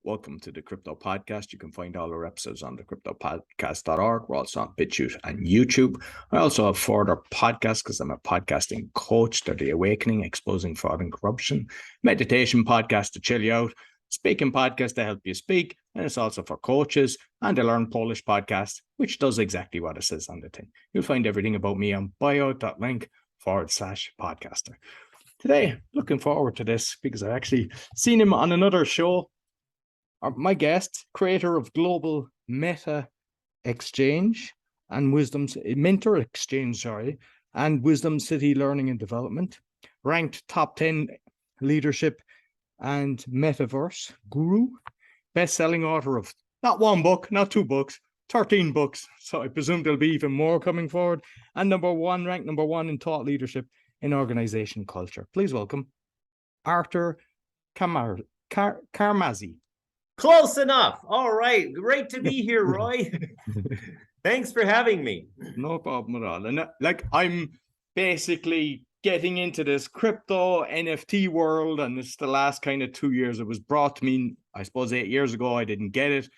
Welcome to the Crypto Podcast. You can find all our episodes on thecryptopodcast.org. We're also on BitChute and YouTube. I also have further podcasts because I'm a podcasting coach. They're The Awakening, Exposing Fraud and Corruption, meditation podcast to chill you out, speaking podcast to help you speak, and it's also for coaches, and the Learn Polish podcast, which does exactly what it says on the thing. You'll find everything about me on bio.link/podcaster. Today, looking forward to this because I've actually seen him on another show. My guest, creator of Global Meta Exchange and Mentor Exchange, and Wisdom City Learning and Development, ranked top 10 leadership and metaverse guru, best-selling author of not one book, not two books, 13 books. So I presume there'll be even more coming forward. And ranked number one in thought leadership in organization culture. Please welcome Arthur Carmazzi. Close enough. All right. Great to be here, Roy. Thanks for having me. No problem at all. And I'm basically getting into this crypto NFT world, and it's the last kind of 2 years. It was brought to me, I suppose, 8 years ago. I didn't get it.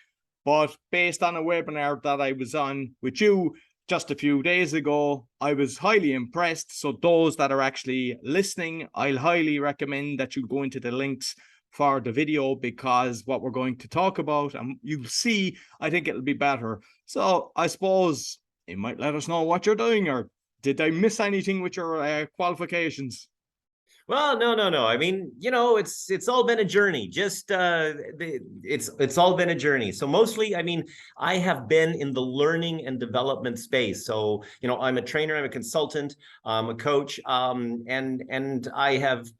But based on a webinar that I was on with you just a few days ago, I was highly impressed. So those that are actually listening, I'll highly recommend that you go into the links for the video, because what we're going to talk about, and you'll see, I think it'll be better. So I suppose you might let us know what you're doing, or did I miss anything with your qualifications? Well, no. I mean, it's all been a journey. Just it's all been a journey. So mostly, I mean, I have been in the learning and development space. So, I'm a trainer, I'm a consultant, I'm a coach, and I've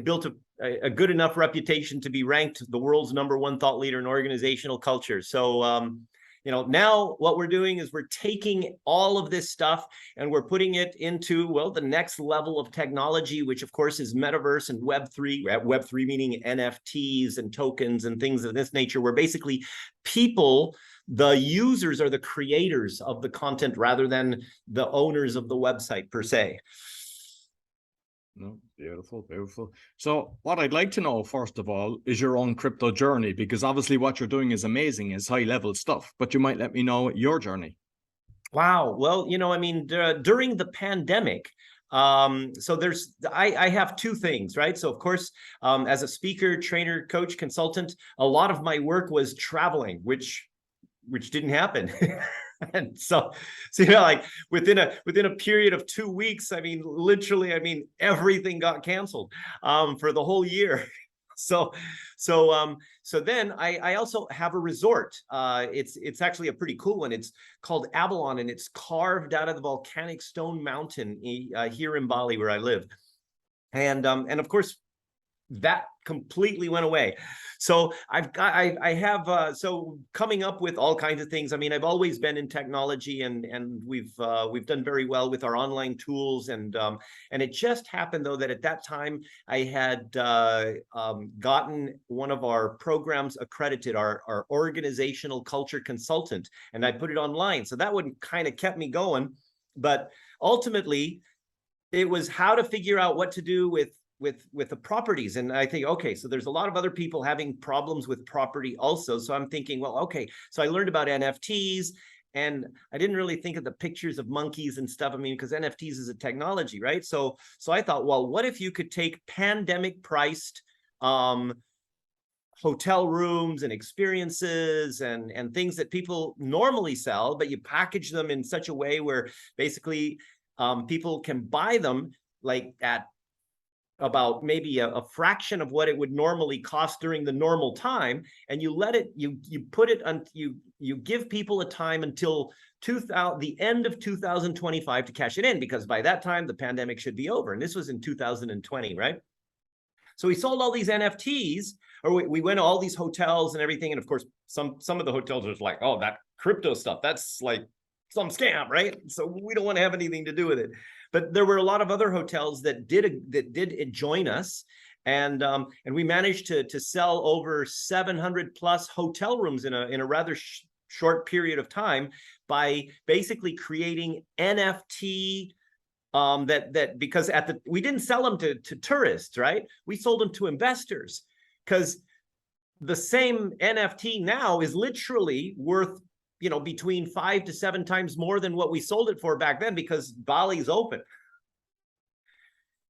built a good enough reputation to be ranked the world's #1 thought leader in organizational culture. So, now what we're doing is we're taking all of this stuff and we're putting it into, the next level of technology, which of course is Metaverse and Web3, Web3 meaning NFTs and tokens and things of this nature, where basically people, the users, are the creators of the content rather than the owners of the website per se. No, beautiful. So what I'd like to know, first of all, is your own crypto journey, because obviously what you're doing is amazing, is high level stuff, but you might let me know your journey. Wow. Well, during the pandemic, so I have two things, right? So of course, as a speaker, trainer, coach, consultant, a lot of my work was traveling, which didn't happen. And so like within a period of 2 weeks, literally, everything got canceled for the whole year. So then I also have a resort. It's actually a pretty cool one. It's called Avalon, and it's carved out of the volcanic stone mountain here in Bali, where I live. And of course, that completely went away. So I have coming up with all kinds of things. I've always been in technology, and we've done very well with our online tools, and it just happened though that at that time I had gotten one of our programs accredited, our organizational culture consultant, and I put it online. So that one kind of kept me going, but ultimately it was how to figure out what to do with the properties. And I think, okay, so there's a lot of other people having problems with property also. So I'm thinking, well, okay, so I learned about NFTs, and I didn't really think of the pictures of monkeys and stuff. Because NFTs is a technology, right? So I thought, well, what if you could take pandemic priced hotel rooms and experiences and things that people normally sell, but you package them in such a way where basically people can buy them like at about maybe a fraction of what it would normally cost during the normal time, and you give people a time until the end of 2025 to cash it in, because by that time the pandemic should be over, and this was in 2020, right? So we sold all these NFTs, or we went to all these hotels and everything, and of course some of the hotels was like, oh, that crypto stuff, that's like some scam, right? So we don't want to have anything to do with it. But there were a lot of other hotels that did join us, and we managed to sell over 700 plus hotel rooms in a rather short period of time by basically creating NFT because we didn't sell them to tourists, right? We sold them to investors, because the same NFT now is literally worth, you know, between 5 to 7 times more than what we sold it for back then, because Bali's open.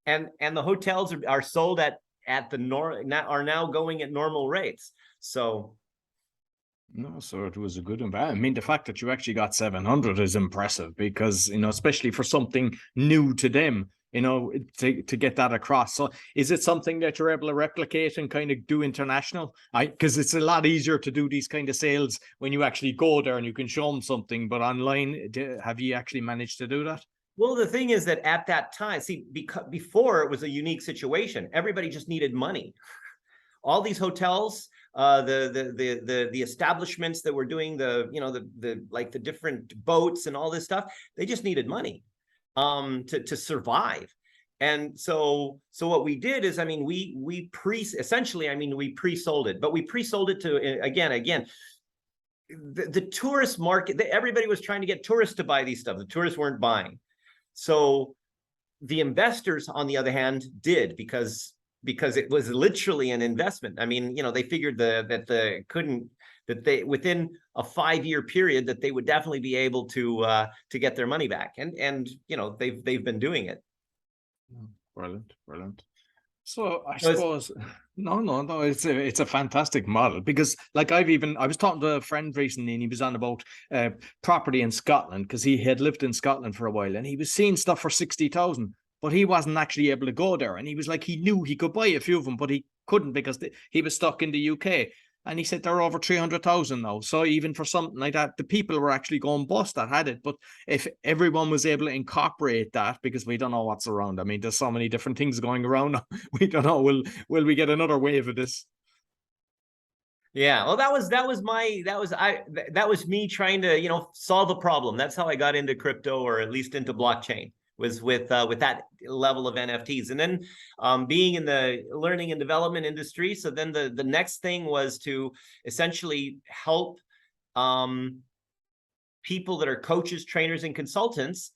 And the hotels are sold at are now going at normal rates. So no, so it was a good investment. I mean, the fact that you actually got 700 is impressive, because, you know, especially for something new to them, you know, to get that across. So is it something that you're able to replicate and kind of do international? Because it's a lot easier to do these kind of sales when you actually go there and you can show them something, but online, have you actually managed to do that? well, the thing is that at that time, see, because before it was a unique situation, everybody just needed money. All these hotels, the establishments that were doing the, you know, the like the different boats and all this stuff, they just needed money to survive. And so what we did is, I mean, we essentially, I mean, we pre-sold it, but we pre-sold it to, again, the tourist market. Everybody was trying to get tourists to buy these stuff. The tourists weren't buying. So the investors, on the other hand, did, because it was literally an investment. I mean, you know, they figured that they within a 5-year period that they would definitely be able to get their money back, and you know, they've been doing it. Brilliant. So I suppose no, it's a fantastic model, because like I was talking to a friend recently, and he was on about property in Scotland, because he had lived in Scotland for a while, and he was seeing stuff for 60,000, but he wasn't actually able to go there. And he was like, he knew he could buy a few of them, but he couldn't, because he was stuck in the UK. And he said they're over 300,000 now. So even for something like that, the people were actually going bust that had it. But if everyone was able to incorporate that, because we don't know what's around. I mean, there's so many different things going around. We don't know. Will we get another wave of this? Yeah, well, that was me trying to, you know, solve a problem. That's how I got into crypto, or at least into blockchain, was with that level of NFTs. And then being in the learning and development industry, so then the next thing was to essentially help people that are coaches, trainers, and consultants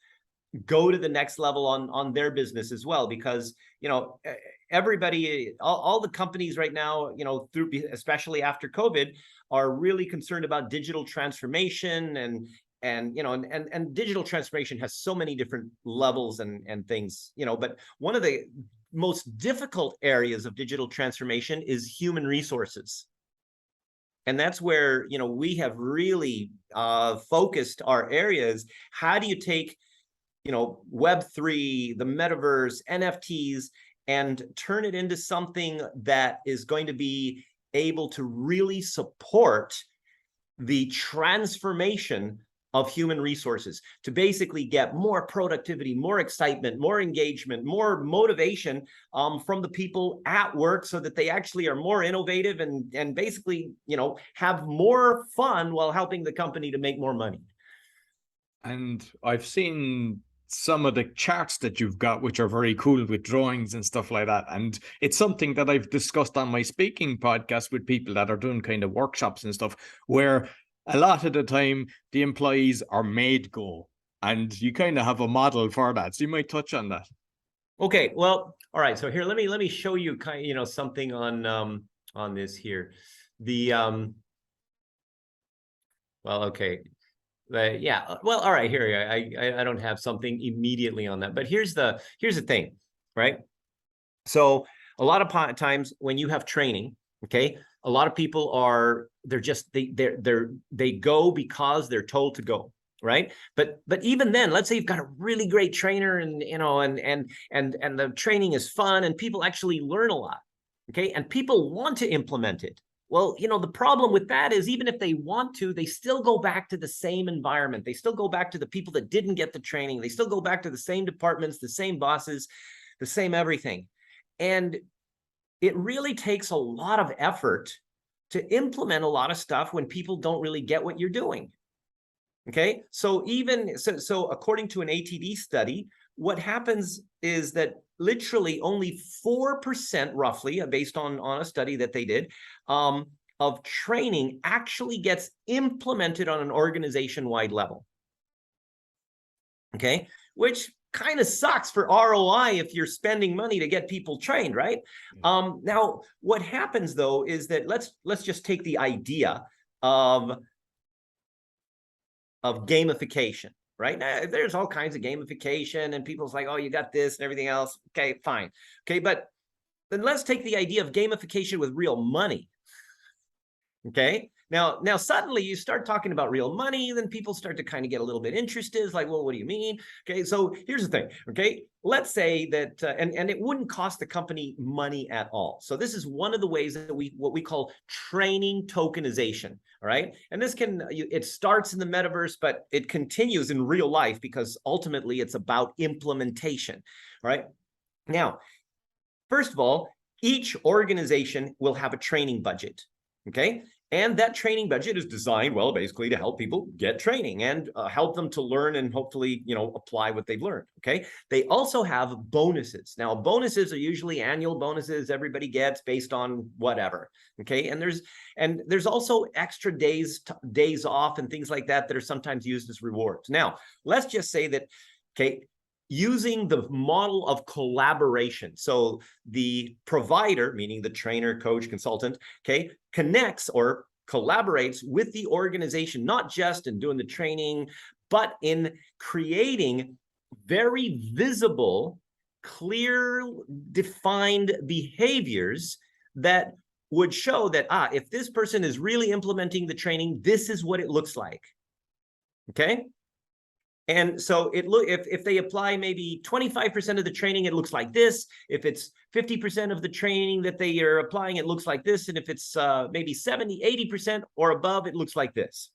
go to the next level on their business as well. Because, you know, everybody, all the companies right now, you know, especially after COVID, are really concerned about digital transformation, and you know, and digital transformation has so many different levels and things, you know. But one of the most difficult areas of digital transformation is human resources. And that's where, you know, we have really focused our areas. How do you take, you know, Web3, the metaverse, NFTs, and turn it into something that is going to be able to really support the transformation of human resources, to basically get more productivity, more excitement, more engagement, more motivation from the people at work, so that they actually are more innovative and basically, you know, have more fun while helping the company to make more money. And I've seen some of the charts that you've got, which are very cool, with drawings and stuff like that. And it's something that I've discussed on my speaking podcast with people that are doing kind of workshops and stuff, where a lot of the time the employees are made go, and you kind of have a model for that. So you might touch on that. Okay, well, all right. So here, let me show you kind of, you know, something on this here. The well, okay. Yeah, well, all right, here I don't have something immediately on that, but here's the thing, right? So a lot of times when you have training, okay, a lot of people they go because they're told to go, right? But even then, let's say you've got a really great trainer, and you know, and the training is fun, and people actually learn a lot, okay, and people want to implement it. Well, you know, the problem with that is, even if they want to, they still go back to the same environment. They still go back to the people that didn't get the training. They still go back to the same departments, the same bosses, the same everything. And it really takes a lot of effort to implement a lot of stuff when people don't really get what you're doing. Okay, so so according to an ATD study, what happens is that literally only 4%, roughly, based on a study that they did, of training actually gets implemented on an organization-wide level. Okay, which kind of sucks for ROI if you're spending money to get people trained, right? Now, what happens though is that let's just take the idea of gamification, right? Now, there's all kinds of gamification, and people's like, oh, you got this and everything else. Okay, fine. Okay, but then let's take the idea of gamification with real money. Okay. Now suddenly you start talking about real money, then people start to kind of get a little bit interested. It's like, well, what do you mean? Okay. So here's the thing. Okay. Let's say that, and it wouldn't cost the company money at all. So this is one of the ways that what we call training tokenization. All right. And this it starts in the metaverse, but it continues in real life because ultimately it's about implementation. All right. Now, first of all, each organization will have a training budget. Okay. And that training budget is designed, well, basically to help people get training and help them to learn and hopefully, apply what they've learned. Okay. They also have bonuses. Now, bonuses are usually annual bonuses everybody gets based on whatever. Okay. And there's also extra days off and things like that are sometimes used as rewards. Now, let's just say that, okay, using the model of collaboration. So the provider, meaning the trainer, coach, consultant, okay, connects or collaborates with the organization, not just in doing the training, but in creating very visible, clear, defined behaviors that would show that, if this person is really implementing the training, this is what it looks like. Okay. And so if they apply maybe 25% of the training, it looks like this. If it's 50% of the training that they are applying, it looks like this. And if it's maybe 70, 80% or above, it looks like this.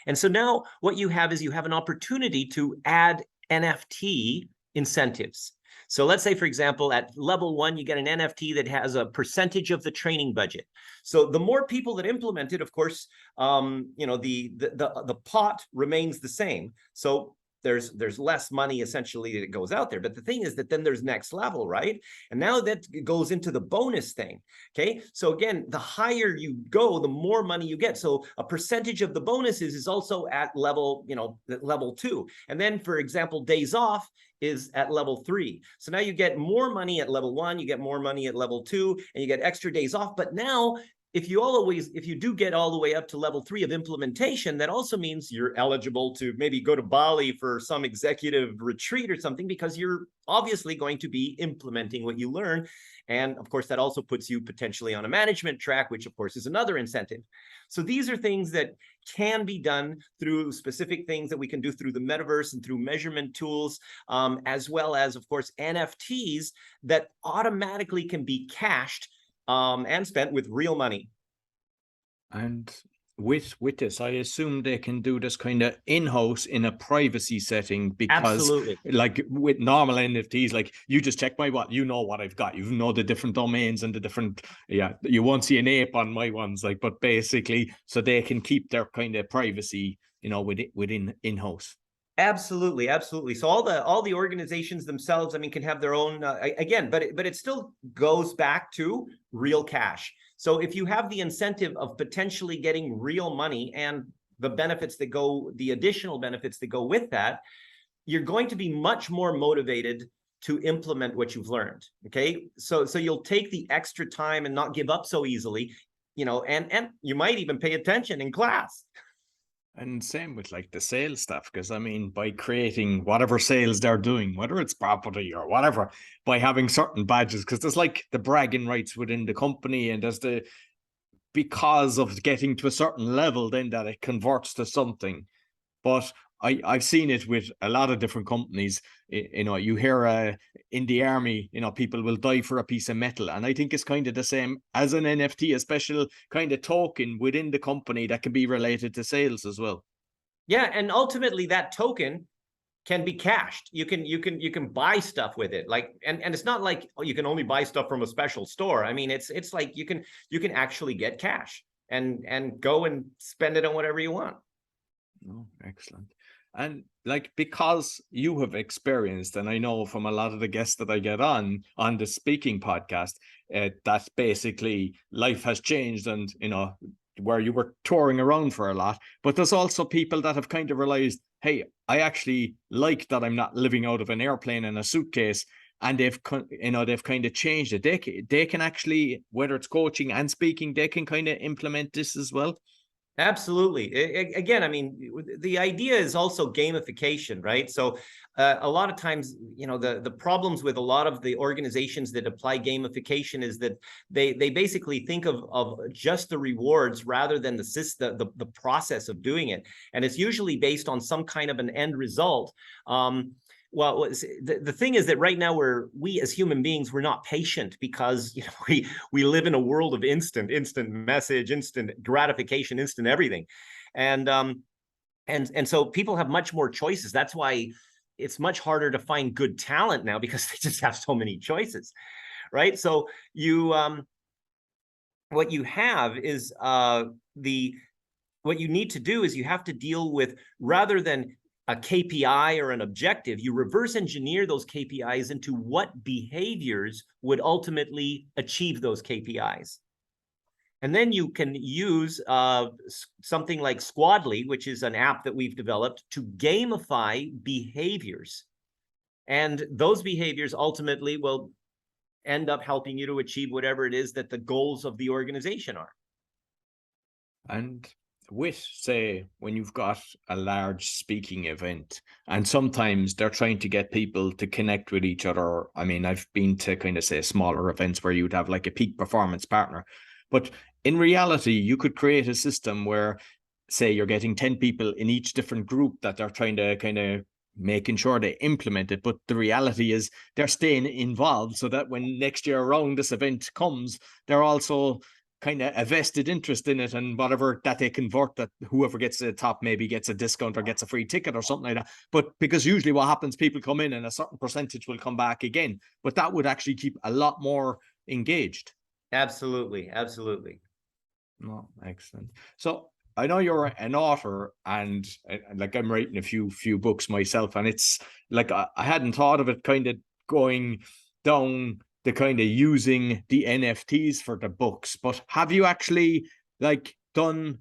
And so now what you have is you have an opportunity to add NFT incentives. So let's say, for example, at level 1, you get an NFT that has a percentage of the training budget. So the more people that implement it, of course, the pot remains the same. So there's less money essentially that goes out there. But the thing is that then there's next level, right? And now that goes into the bonus thing. Okay. So again, the higher you go, the more money you get. So a percentage of the bonuses is also at level 2. And then, for example, days off is at level 3. So now you get more money at level 1, you get more money at level 2, and you get extra days off. But now, if you do get all the way up to level 3 of implementation, that also means you're eligible to maybe go to Bali for some executive retreat or something, because you're obviously going to be implementing what you learn. And of course, that also puts you potentially on a management track, which of course is another incentive. So these are things that can be done through specific things that we can do through the metaverse and through measurement tools, as well as, of course, NFTs that automatically can be cashed and spent with real money. And with this, I assume they can do this kind of in-house in a privacy setting, because Absolutely. like with normal NFTs, like you just check what I've got. You know the different domains and the different, you won't see an ape on my ones, like, but basically so they can keep their kind of privacy, within in-house. Absolutely. So all the organizations themselves, I mean, can have their own again, but it still goes back to real cash. So if you have the incentive of potentially getting real money and the additional benefits that go with that, you're going to be much more motivated to implement what you've learned. Okay, so you'll take the extra time and not give up so easily, and you might even pay attention in class. And same with like the sales stuff, because I mean, by creating whatever sales they're doing, whether it's property or whatever, by having certain badges, because there's like the bragging rights within the company, and there's because of getting to a certain level, then that it converts to something. But I've seen it with a lot of different companies. You hear in the army, people will die for a piece of metal. And I think it's kind of the same as an NFT, a special kind of token within the company that can be related to sales as well. Yeah, and ultimately that token can be cashed. You can buy stuff with it. Like, and it's not like you can only buy stuff from a special store. I mean, it's like you can actually get cash and go and spend it on whatever you want. Oh, excellent. And like, because you have experienced, and I know from a lot of the guests that I get on the speaking podcast, that basically life has changed, and where you were touring around for a lot, but there's also people that have kind of realized, hey, I actually like that I'm not living out of an airplane in a suitcase, and they've kind of changed it. They can actually, whether it's coaching and speaking, they can kind of implement this as well. Absolutely. Again, I mean, the idea is also gamification, right? So a lot of times, the problems with a lot of the organizations that apply gamification is that they basically think of just the rewards rather than the system, the process of doing it. And it's usually based on some kind of an end result. Well, the thing is that right now we as human beings, we're not patient because we live in a world of instant message, instant gratification, instant everything, and so people have much more choices. That's why it's much harder to find good talent now, because they just have so many choices, right? So what you have is what you need to do is you have to deal with, rather than a KPI or an objective, you reverse engineer those KPIs into what behaviors would ultimately achieve those KPIs. And then you can use something like Squadly, which is an app that we've developed to gamify behaviors. And those behaviors ultimately will end up helping you to achieve whatever it is that the goals of the organization are. And with, say, when you've got a large speaking event, and sometimes they're trying to get people to connect with each other. I mean, I've been to kind of, say, smaller events where you'd have like a peak performance partner, but in reality, you could create a system where, say, you're getting 10 people in each different group that they're trying to kind of making sure they implement it. But the reality is they're staying involved, so that when next year around this event comes, they're also kind of a vested interest in it, and whatever that they convert, that whoever gets to the top maybe gets a discount or gets a free ticket or something like that. But because usually what happens, people come in and a certain percentage will come back again, but that would actually keep a lot more engaged. Absolutely. No, excellent. So I know you're an author, and like I'm writing a few books myself, and it's like I hadn't thought of it kind of going down the kind of using the NFTs for the books, but have you actually like done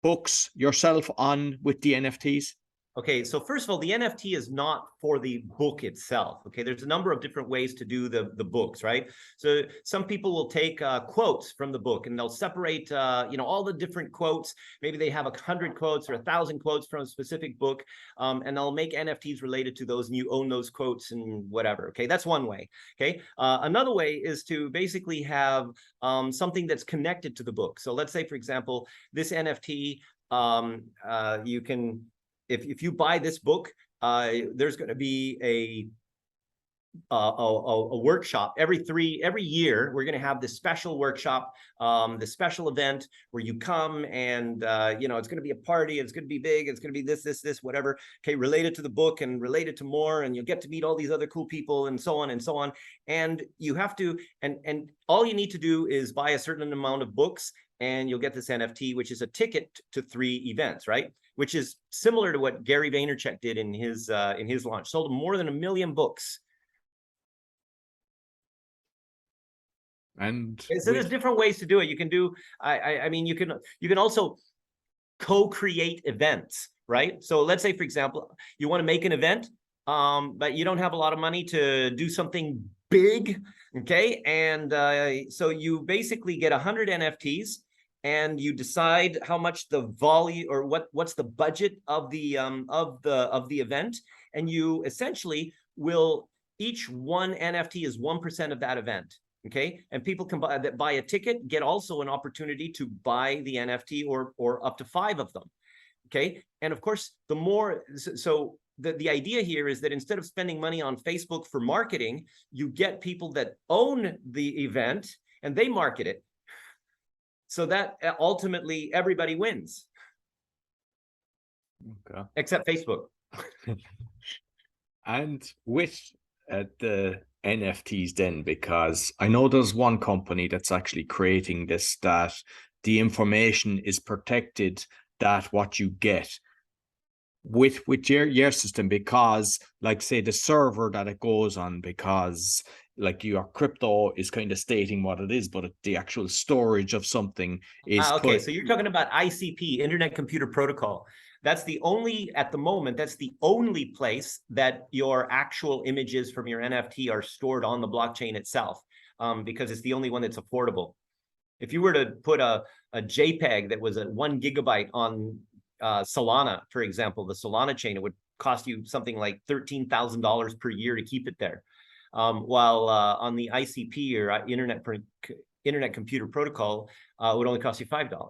books yourself on with the NFTs? Okay, so first of all, the NFT is not for the book itself. Okay, there's a number of different ways to do the books, right? So some people will take quotes from the book, and they'll separate, all the different quotes. Maybe they have 100 quotes or 1,000 quotes from a specific book, and they'll make NFTs related to those, and you own those quotes and whatever. Okay, that's one way. Okay, another way is to basically have something that's connected to the book. So let's say, for example, this NFT, you can. If you buy this book, there's going to be a workshop every year. We're going to have this special workshop, this special event where you come, and it's going to be a party. It's going to be big. It's going to be this, whatever. Okay, related to the book and related to more, and you'll get to meet all these other cool people, and so on and so on. And you have to, and all you need to do is buy a certain amount of books, and you'll get this NFT, which is a ticket to 3 events, right? Which is similar to what Gary Vaynerchuk did in his launch. Sold more than 1 million books. And so there's different ways to do it. You can do, I mean, you can also co-create events, right? So let's say, for example, you want to make an event, but you don't have a lot of money to do something big, okay? And so you basically get 100 NFTs, and you decide how much the volume, or what's the budget of the event, and you essentially will, each one NFT is 1% of that event. Okay, and people can buy a ticket, get also an opportunity to buy the NFT, or up to 5 of them. Okay, and of course, the more, so the idea here is that instead of spending money on Facebook for marketing, you get people that own the event and they market it, so that ultimately everybody wins. Okay. Except Facebook. And with the NFTs then, because I know there's one company that's actually creating this, that the information is protected, that what you get with your system, because like, say, the server that it goes on, because like your crypto is kind of stating what it is, but the actual storage of something is Okay, put. so you're talking about ICP, Internet Computer Protocol. That's the only, at the moment, that's the only place that your actual images from your NFT are stored on the blockchain itself, because it's the only one that's affordable. If you were to put a JPEG that was at 1 gigabyte on Solana, for example, the Solana chain, it would cost you something like $13,000 per year to keep it there. While on the ICP or Internet Computer Protocol, it would only cost you $5.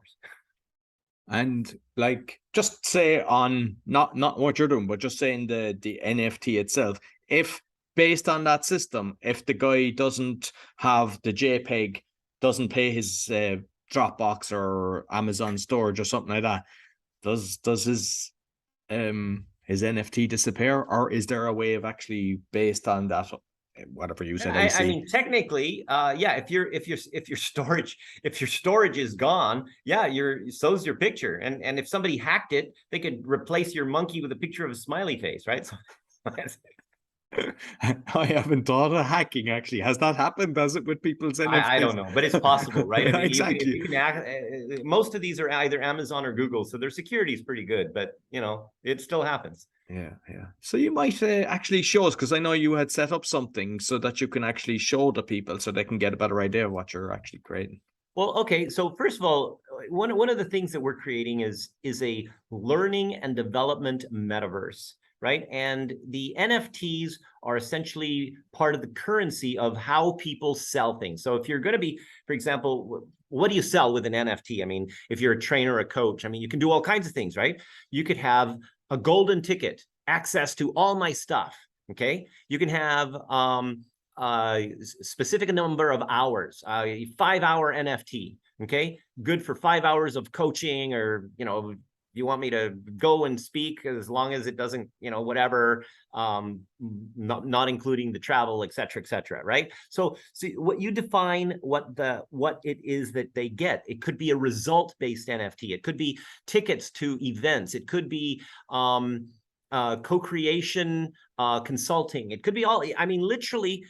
And like, just say on not what you're doing, but just saying the NFT itself, if based on that system, if the guy doesn't have the JPEG, doesn't pay his Dropbox or Amazon storage or something like that, does his NFT disappear, or is there a way of actually based on that, whatever you said? I mean, technically, yeah. If your storage is gone, yeah, so's your picture. And if somebody hacked it, they could replace your monkey with a picture of a smiley face, right? So, I haven't thought of hacking, actually. Has that happened? Does it with people's NFTs? I don't know, but it's possible, right? I mean, exactly. you can most of these are either Amazon or Google, so their security is pretty good, but it still happens. Yeah. So you might actually show us, because I know you had set up something so that you can actually show the people so they can get a better idea of what you're actually creating. Well, okay. So first of all, one of the things that we're creating is a learning and development metaverse, right? And the NFTs are essentially part of the currency of how people sell things. So if you're going to be, for example, what do you sell with an NFT? I mean, if you're a trainer or a coach, I mean, you can do all kinds of things, right? You could have a golden ticket, access to all my stuff. Okay. You can have specific number of hours, 5-hour NFT. Okay. Good for 5 hours of coaching, or, you want me to go and speak, as long as it doesn't, whatever, not including the travel, et cetera, right? So what you define what it is that they get. It could be a result-based NFT. It could be tickets to events. It could be co-creation consulting. It could be all, I mean, literally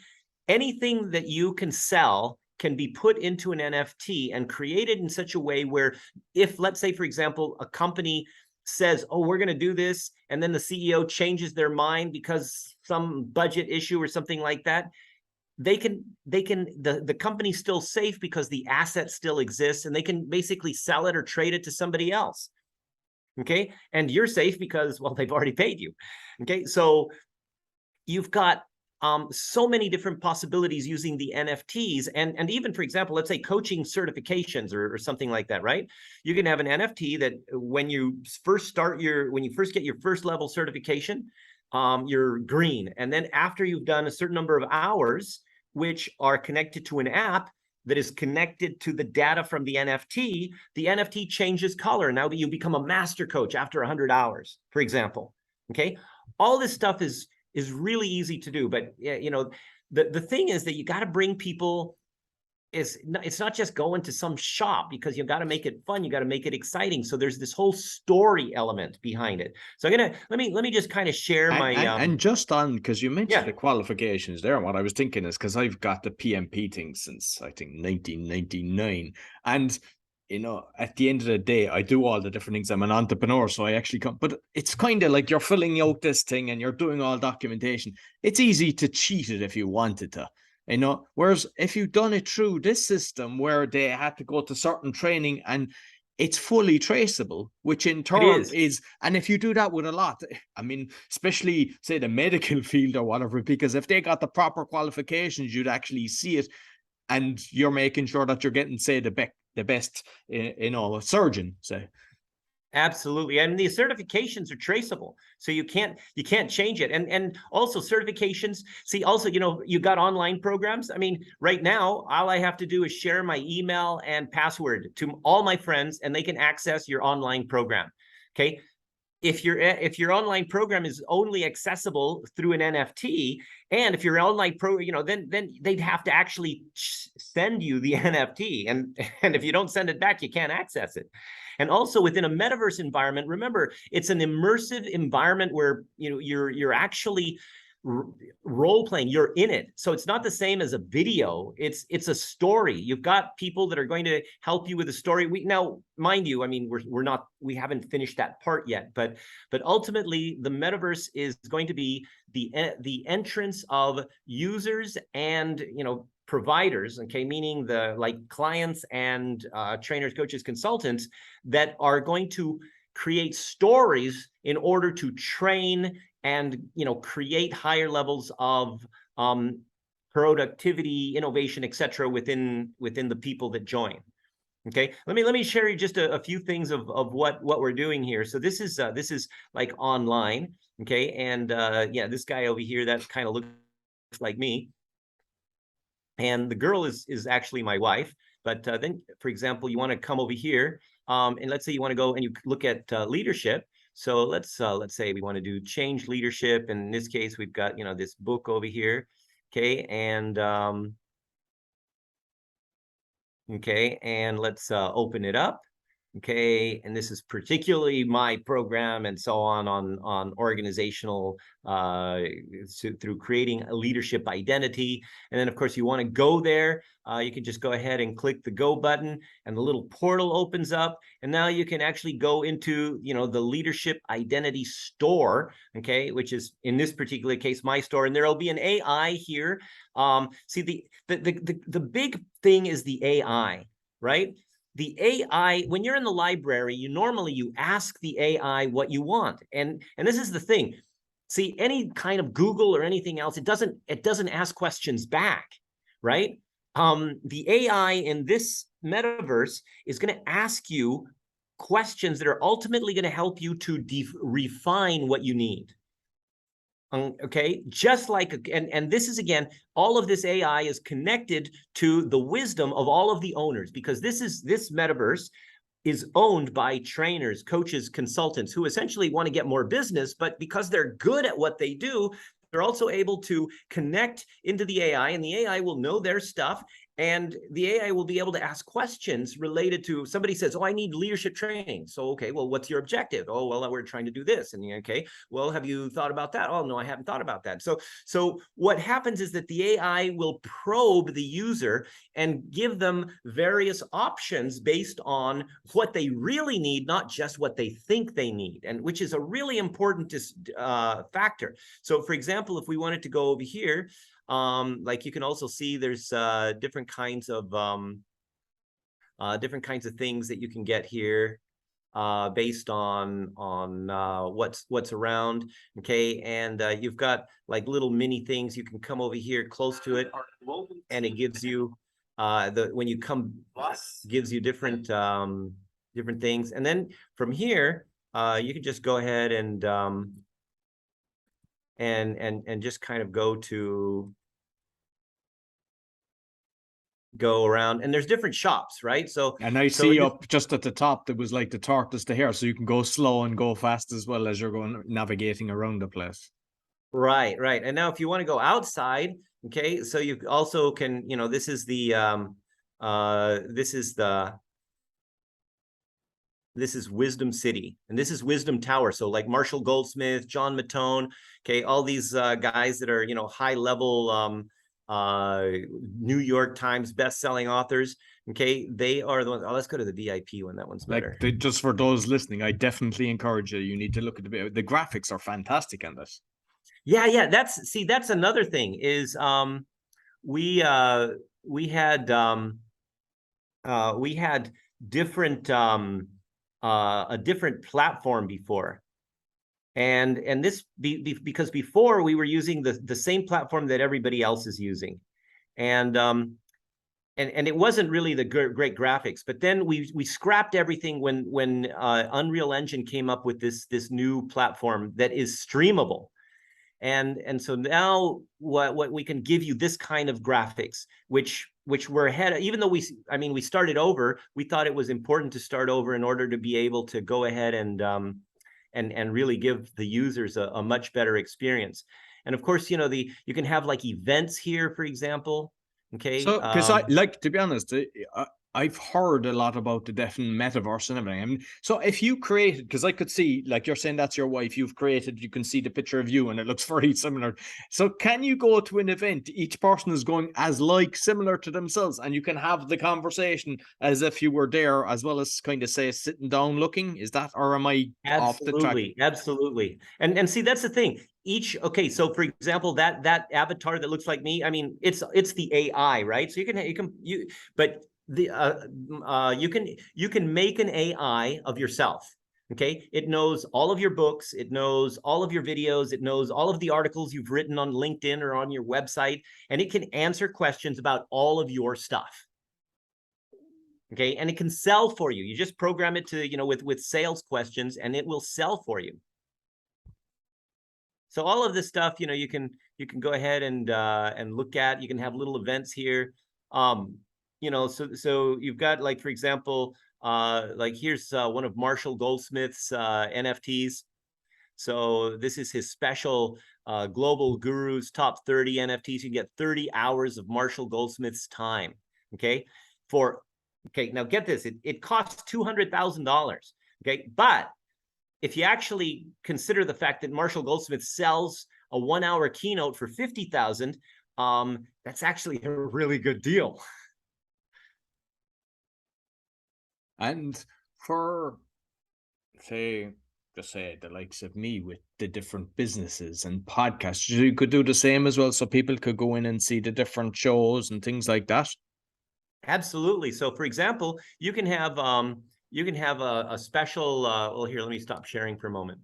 anything that you can sell can be put into an NFT and created in such a way where, if, let's say, for example, a company says, oh, we're going to do this, and then the CEO changes their mind because some budget issue or something like that, the company's still safe because the asset still exists, and they can basically sell it or trade it to somebody else. Okay. And you're safe because, well, they've already paid you. Okay. So you've got so many different possibilities using the NFTs, and even, for example, let's say coaching certifications or something like that, right? You can have an NFT that when you first get your first level certification, you're green. And then after you've done a certain number of hours, which are connected to an app that is connected to the data from the NFT changes color. Now that you become a master coach after 100 hours, for example. Okay. All this stuff is really easy to do, but the thing is that you got to bring people. It's not just going to some shop, because you've got to make it fun. You got to make it exciting. So there's this whole story element behind it. So let me just kind of share and just on, because you mentioned the qualifications there, and what I was thinking is, because I've got the PMP thing since I think 1999, and at the end of the day, I do all the different things. I'm an entrepreneur, so I actually come, but it's kind of like you're filling out this thing and you're doing all documentation. It's easy to cheat it if you wanted to, whereas if you've done it through this system where they had to go to certain training, and it's fully traceable, which in turn is, and if you do that with a lot, I mean, especially say the medical field or whatever, because if they got the proper qualifications, you'd actually see it, and you're making sure that you're getting, say, the best, surgeon, say. Absolutely. And the certifications are traceable, so you can't change it. And also certifications, also, you got online programs. I mean, right now, all I have to do is share my email and password to all my friends, and they can access your online program. Okay. If your online program is only accessible through an NFT, and if your online then they'd have to actually send you the NFT, and if you don't send it back, you can't access it. And also within a metaverse environment, remember, it's an immersive environment where you're actually role playing. You're in it, so it's not the same as a video. It's a story. You've got people that are going to help you with the story. Now, mind you, I mean, we haven't finished that part yet, but ultimately the metaverse is going to be the entrance of users and providers, okay, meaning the like clients and trainers, coaches, consultants that are going to create stories in order to train and create higher levels of productivity, innovation, etc. within the people that join. Okay, let me share you just a few things of what we're doing here. So this is like online, okay, and yeah, this guy over here, that kind of looks like me, and the girl is actually my wife. But then, for example, you want to come over here, and let's say you want to go and you look at leadership. So let's say we want to do change leadership. And in this case, we've got, this book over here. Okay. And, okay. And let's open it up. Okay, and this is particularly my program and so on organizational through creating a leadership identity. And then, of course, you want to go there. You can just go ahead and click the go button, and the little portal opens up. And now you can actually go into the leadership identity store. Okay, which is in this particular case my store, and there will be an AI here. See, the big thing is the AI, right? The AI, when you're in the library, you ask the AI what you want. And this is the thing. See, any kind of Google or anything else, it doesn't ask questions back, right? The AI in this metaverse is going to ask you questions that are ultimately going to help you to refine what you need. Okay, just like, and this is, again, all of this AI is connected to the wisdom of all of the owners, because this metaverse is owned by trainers, coaches, consultants who essentially want to get more business, but because they're good at what they do, they're also able to connect into the AI, and the AI will know their stuff. And the AI will be able to ask questions related to, somebody says, oh, I need leadership training. So, okay, well, what's your objective? Oh, well, we're trying to do this. And okay, well, have you thought about that? Oh, no, I haven't thought about that. So what happens is that the AI will probe the user and give them various options based on what they really need, not just what they think they need, and which is a really important factor. So, for example, if we wanted to go over here, like you can also see there's different kinds of things that you can get here based on what's around. Okay, and you've got like little mini things. You can come over here close to it, and it gives you when you come, gives you different different things. And then from here you can just go ahead and just kind of go around, and there's different shops, right? So, and I see up just at the top there was like the tortoise to hare, so you can go slow and go fast as well as you're going navigating around the place. Right. And now if you want to go outside, okay, so you also can, this is Wisdom City, and this is Wisdom Tower. So like Marshall Goldsmith, John Mattone, okay, all these guys that are, high level New York Times best-selling authors. Okay, they are the ones. Oh, let's go to the VIP one. That one's better. Like, just for those listening, I definitely encourage you. You need to look at the graphics are fantastic on this. Yeah. That's another thing is we had different a different platform before. And this because before we were using the same platform that everybody else is using, and it wasn't really the great graphics. But then we scrapped everything when Unreal Engine came up with this new platform that is streamable, and so now what we can give you this kind of graphics, which we're ahead of, even though we started over. We thought it was important to start over in order to be able to go ahead and really give the users a much better experience. And of course, you can have like events here, for example. Okay. So, because to be honest, I've heard a lot about the different metaverse and everything. I mean, so if you created, because I could see, like you're saying that's your wife, you've created, you can see the picture of you and it looks very similar. So can you go to an event, each person is going as like similar to themselves, and you can have the conversation as if you were there, as well as kind of say sitting down looking? Is that, or am I off the track? Absolutely, absolutely. And see, that's the thing. Okay, so for example, that avatar that looks like me, I mean, it's the AI, right? So but you can make an AI of yourself. Okay, it knows all of your books, it knows all of your videos, it knows all of the articles you've written on LinkedIn or on your website, and it can answer questions about all of your stuff. Okay, and it can sell for you. You just program it to, with sales questions, and it will sell for you. So all of this stuff, you can go ahead and look at. You can have little events here. So you've got, like, for example, like here's one of Marshall Goldsmith's NFTs. So this is his special Global Gurus Top 30 NFTs. You get 30 hours of Marshall Goldsmith's time. Okay, now get this. It costs $200,000. Okay, but if you actually consider the fact that Marshall Goldsmith sells a 1-hour keynote for $50,000, that's actually a really good deal. And for, say, just say the likes of me with the different businesses and podcasts, you could do the same as well, so people could go in and see the different shows and things like that. Absolutely. So, for example, you can have a special. Well, here, let me stop sharing for a moment.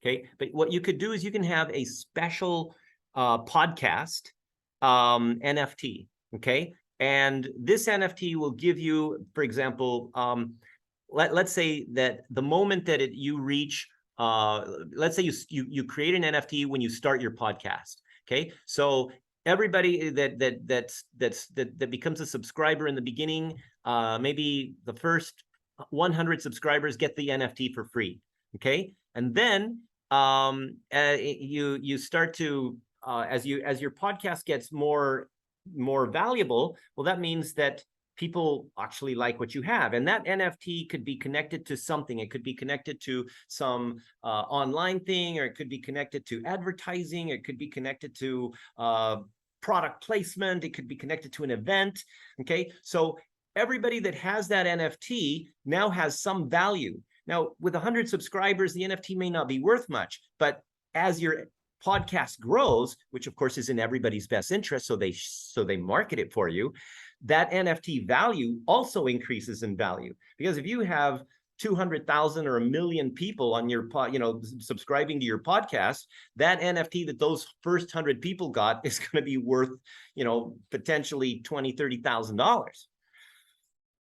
Okay, but what you could do is you can have a special podcast NFT. Okay, and this NFT will give you, for example, let's say that the moment that you reach, let's say you create an NFT when you start your podcast. Okay, so everybody that becomes a subscriber in the beginning, maybe the first 100 subscribers get the NFT for free. Okay, and then you start to as your podcast gets more valuable, well, that means that people actually like what you have, and that NFT could be connected to something. It could be connected to some online thing, or it could be connected to advertising, it could be connected to product placement, it could be connected to an event. Okay, so everybody that has that NFT now has some value. Now, with 100 subscribers, the NFT may not be worth much, but as your podcast grows, which of course is in everybody's best interest, so they market it for you, that NFT value also increases in value. Because if you have 200,000 or 1 million people on your subscribing to your podcast, that NFT that those first 100 people got is going to be worth, potentially $20,000-$30,000.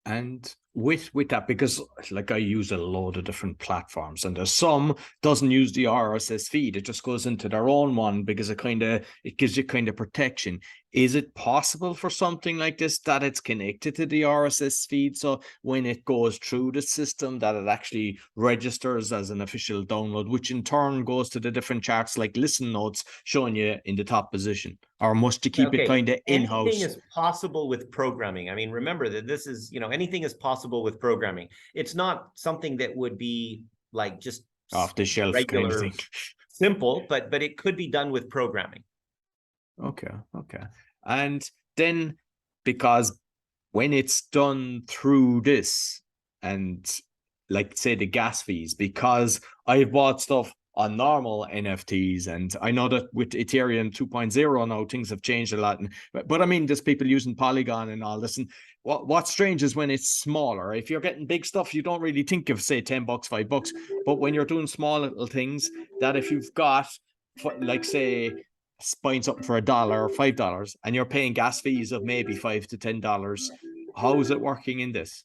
And with that, because like I use a load of different platforms, and there's some doesn't use the RSS feed, it just goes into their own one because it gives you kind of protection. Is it possible for something like this that it's connected to the RSS feed, so when it goes through the system that it actually registers as an official download, which in turn goes to the different charts like listen notes showing you in the top position? Or must you keep it kind of in-house? Anything is possible with programming. I mean, remember that this is, anything is possible with programming. It's not something that would be like just off the shelf regular, kind of thing. Simple, but it could be done with programming. Okay. And then, because when it's done through this, and like say the gas fees, because I've bought stuff on normal NFTs, and I know that with Ethereum 2.0 now things have changed a lot, but I mean there's people using Polygon and all this, and what's strange is when it's smaller. If you're getting big stuff, you don't really think of say $10, $5, but when you're doing small little things, that if you've got, like say, buying something for $1 or $5 and you're paying gas fees of maybe $5 to $10, how is it working in this?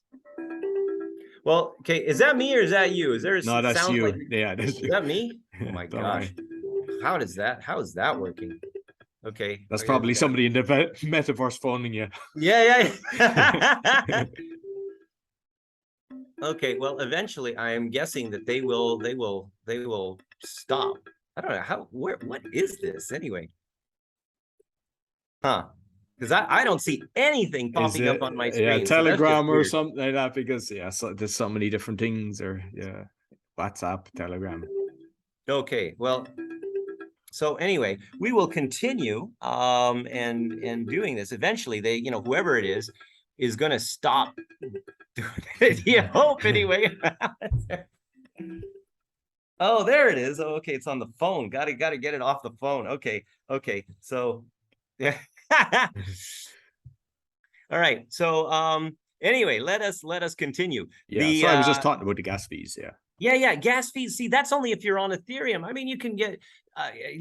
Well, okay, is that me or is that you? Is there a No, that's sound you. like, Yeah, is that me? Oh my gosh. Right. How is that working? Okay. That's probably somebody in the metaverse phoning you. Yeah. Okay, well, eventually I am guessing that they will stop. I don't know what is this anyway? Huh. Because I don't see anything Is popping it up on my yeah screen. So that's just Telegram or weird. something like that? Because yeah, so there's so many different things, or yeah, WhatsApp, Telegram. Okay, well, so anyway, we will continue and doing this. Eventually, they, you know, whoever it is going to stop doing it. You hope anyway. Oh, there it is. Oh, okay, it's on the phone. Got to get it off the phone. Okay. So yeah. All right. So anyway, let us continue. Yeah, The so I was just talking about the gas fees. Yeah. Yeah, gas fees. See, that's only if you're on Ethereum. I mean, you can get,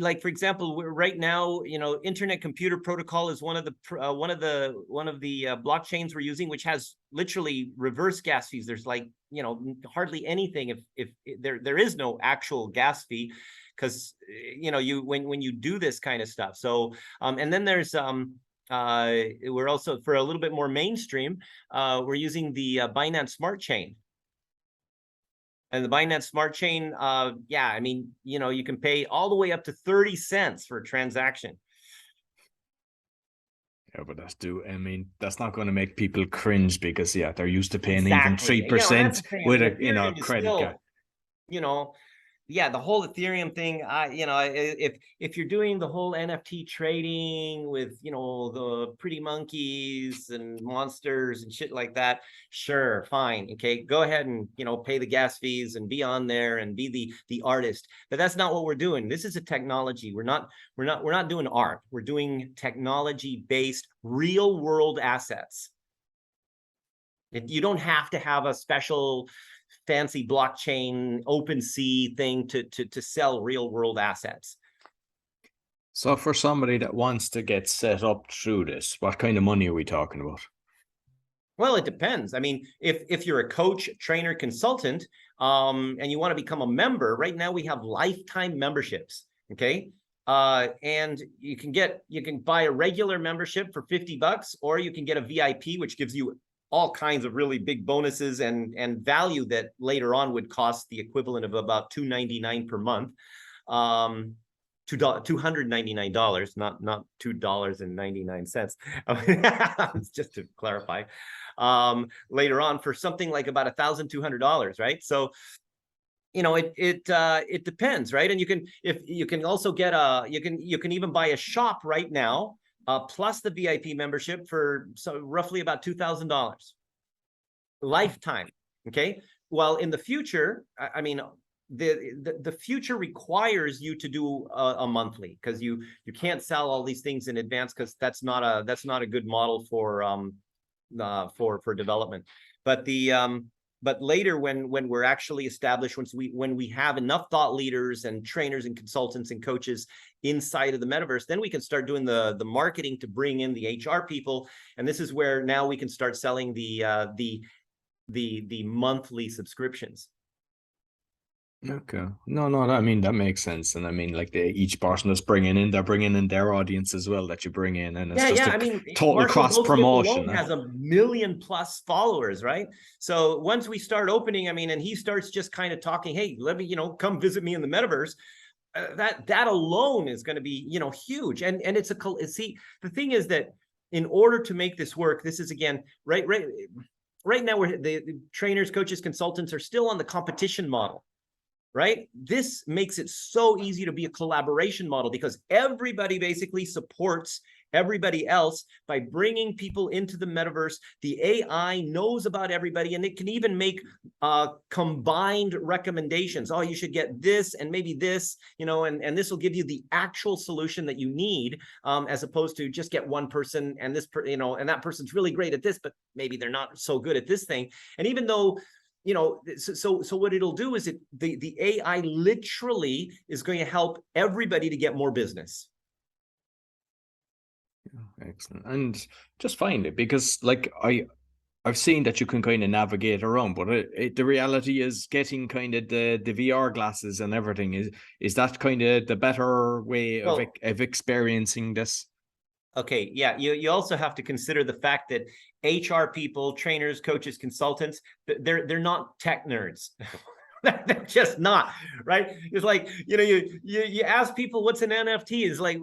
like for example, right now, you know, Internet Computer Protocol is one of the blockchains we're using, which has literally reverse gas fees. There's like, you know, hardly anything if there is no actual gas fee, because you know, when you do this kind of stuff. So and then there's we're also, for a little bit more mainstream, we're using the Binance Smart Chain. And the Binance Smart Chain, yeah, I mean, you know, you can pay all the way up to 30 cents for a transaction. Yeah, but I mean, that's not going to make people cringe because yeah, they're used to paying even Exactly. You know, and that's 3% the thing. I with mean, a Ethereum is credit card. still, you know, yeah, the whole Ethereum thing, you know, if you're doing the whole NFT trading with, you know, the pretty monkeys and monsters and shit like that, sure, fine, okay, go ahead and, you know, pay the gas fees and be on there and be the artist. But that's not what we're doing. This is a technology. We're not doing art. We're doing technology-based, real-world assets. You don't have to have a special fancy blockchain open sea thing to sell real world assets. So for somebody that wants to get set up through this, what kind of money are we talking about? Well, it depends. I mean, if you're a coach, trainer, consultant, and you want to become a member, right now we have lifetime memberships. Okay. And you can buy a regular membership for $50, or you can get a VIP, which gives you all kinds of really big bonuses and value that later on would cost the equivalent of about $299 per month. $299, not $2.99. Just to clarify. Later on for something like about $1,200, right? So, you know, it depends, right? And you can also get you can even buy a shop right now, plus the VIP membership for roughly about $2,000 lifetime. Okay. Well, in the future, I mean, the future requires you to do a monthly, because you can't sell all these things in advance, because that's not a good model for development. But but later, when we're actually established, when we have enough thought leaders and trainers and consultants and coaches inside of the metaverse, then we can start doing the marketing to bring in the HR people. And this is where now we can start selling the monthly subscriptions. Okay. No, I mean, that makes sense. And I mean, like each person is they're bringing in their audience as well that you bring in. And it's just Yeah. a I mean, total Marshall cross Goldsmith promotion. alone has 1 million plus followers, right? So once we start opening, I mean, and he starts just kind of talking, hey, let me, you know, come visit me in the metaverse. That alone is going to be, you know, huge. And it's see, the thing is that in order to make this work, this is again, right now, where the trainers, coaches, consultants are still on the competition model. Right? This makes it so easy to be a collaboration model, because everybody basically supports everybody else by bringing people into the metaverse. The AI knows about everybody, and it can even make combined recommendations. Oh, you should get this and maybe this, you know, and this will give you the actual solution that you need, as opposed to just get one person and this, you know, and that person's really great at this, but maybe they're not so good at this thing. And even though, you know, so what it'll do is the AI literally is going to help everybody to get more business. Excellent. And just find it, because like I've seen that you can kind of navigate around, but the reality is getting kind of the VR glasses and everything is that kind of the better way of experiencing this. Okay, yeah, you also have to consider the fact that HR people, trainers, coaches, consultants, they're not tech nerds. They're just not, right? It's like, you ask people what's an NFT. It's like,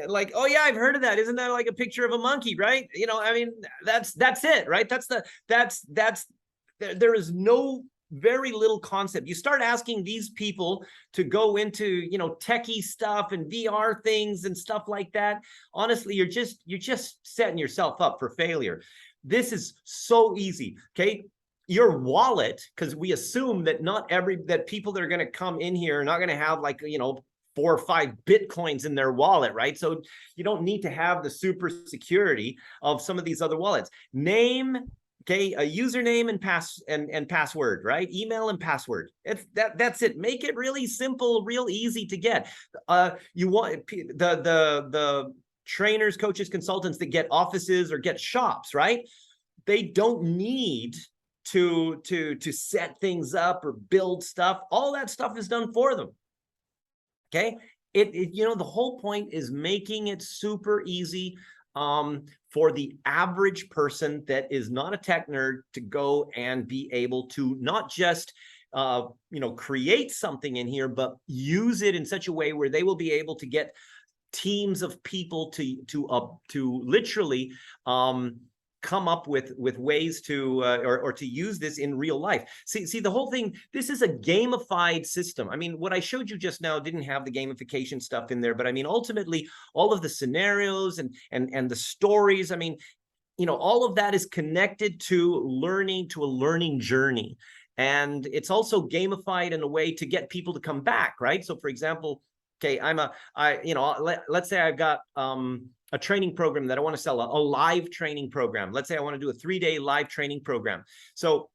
like, oh yeah, I've heard of that. Isn't that like a picture of a monkey, right? I mean, that's it, right? There is no very little concept. You start asking these people to go into, techie stuff and VR things and stuff like that. Honestly, you're just setting yourself up for failure. This is so easy. Okay. Your wallet, because we assume that that people that are going to come in here are not going to have like, 4 or 5 Bitcoins in their wallet, right? So you don't need to have the super security of some of these other wallets. Name, okay, a username and password, right? Email and password. That's it. Make it really simple, real easy to get. You want the trainers, coaches, consultants that get offices or get shops, right? They don't need to set things up or build stuff. All that stuff is done for them. Okay. The whole point is making it super easy for the average person that is not a tech nerd to go and be able to not just create something in here, but use it in such a way where they will be able to get teams of people to literally come up with ways to or to use this in real life. See the whole thing. This is a gamified system. I mean, what I showed you just now didn't have the gamification stuff in there, but I mean, ultimately, all of the scenarios and the stories. I mean, all of that is connected to a learning journey, and it's also gamified in a way to get people to come back, right? So, for example, okay, let's say I've got a training program that I want to sell, a live training program. Let's say I want to do a 3-day live training program. So,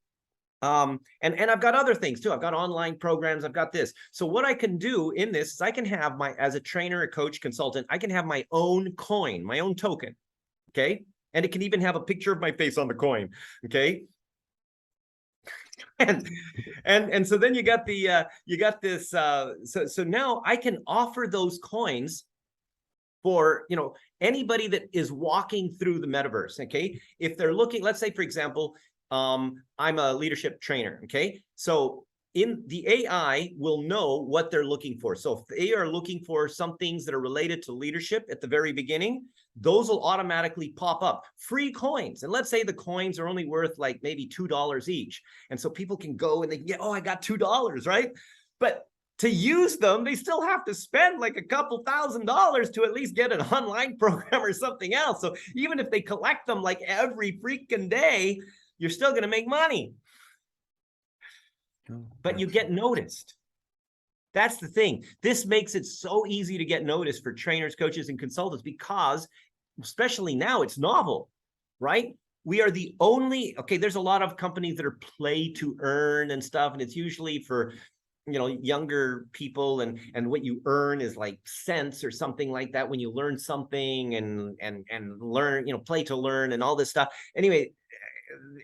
and I've got other things too. I've got online programs. I've got this. So what I can do in this is I can have as a trainer, a coach, consultant, I can have my own coin, my own token. Okay. And it can even have a picture of my face on the coin. Okay. And so then you got this. So now I can offer those coins for anybody that is walking through the metaverse. Okay, if they're looking, let's say for example, I'm a leadership trainer. Okay, so in the AI will know what they're looking for. So if they are looking for some things that are related to leadership at the very beginning, those will automatically pop up. Free coins. And let's say the coins are only worth like maybe $2 each. And so people can go and they can get, oh, I got $2, right? But to use them, they still have to spend like a couple $1,000s to at least get an online program or something else. So even if they collect them like every freaking day, you're still going to make money. But you get noticed. That's the thing. This makes it so easy to get noticed for trainers, coaches, and consultants because, especially now, it's novel, right? We are the only, okay, there's a lot of companies that are play to earn and stuff, and it's usually for, younger people, and what you earn is like cents or something like that when you learn something and learn, play to learn and all this stuff. Anyway,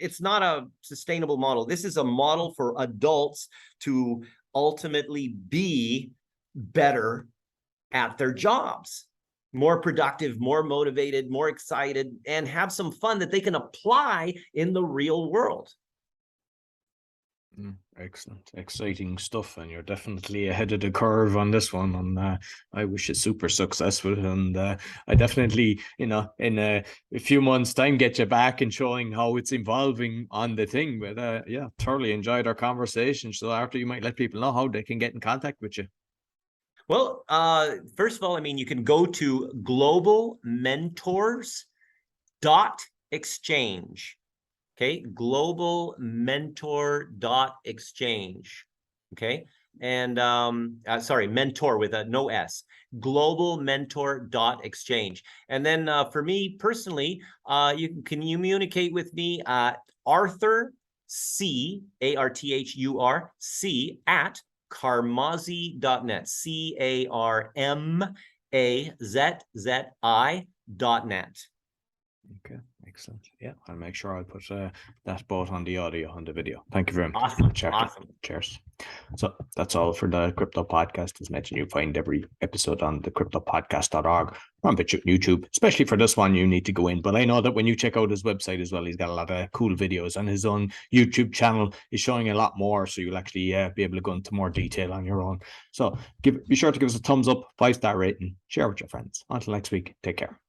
it's not a sustainable model. This is a model for adults to ultimately be better at their jobs, more productive, more motivated, more excited, and have some fun that they can apply in the real world. Excellent, exciting stuff, and you're definitely ahead of the curve on this one, and I wish you super successful, and I definitely, in a few months time, get you back and showing how it's evolving on the thing. But yeah, thoroughly enjoyed our conversation. So after, you might let people know how they can get in contact with you. Well, first of all, I mean, you can go to globalmentors.exchange. Okay, globalmentor.exchange. Okay, and sorry, mentor with a no S. Globalmentor.exchange. And then for me personally, you can communicate with me at Arthur C, ARTHURC at Carmazzi.net. CARMAZZI.net. Okay. Excellent. Yeah, I'll make sure I'll put that both on the audio and the video. Thank you very much. Awesome. Check it. Awesome. Cheers. So that's all for the Crypto Podcast. As mentioned, you'll find every episode on the cryptopodcast.org or on YouTube. Especially for this one, you need to go in. But I know that when you check out his website as well, he's got a lot of cool videos, and his own YouTube channel is showing a lot more. So you'll actually be able to go into more detail on your own. So be sure to give us a thumbs up, 5-star rating, share with your friends. Until next week, take care.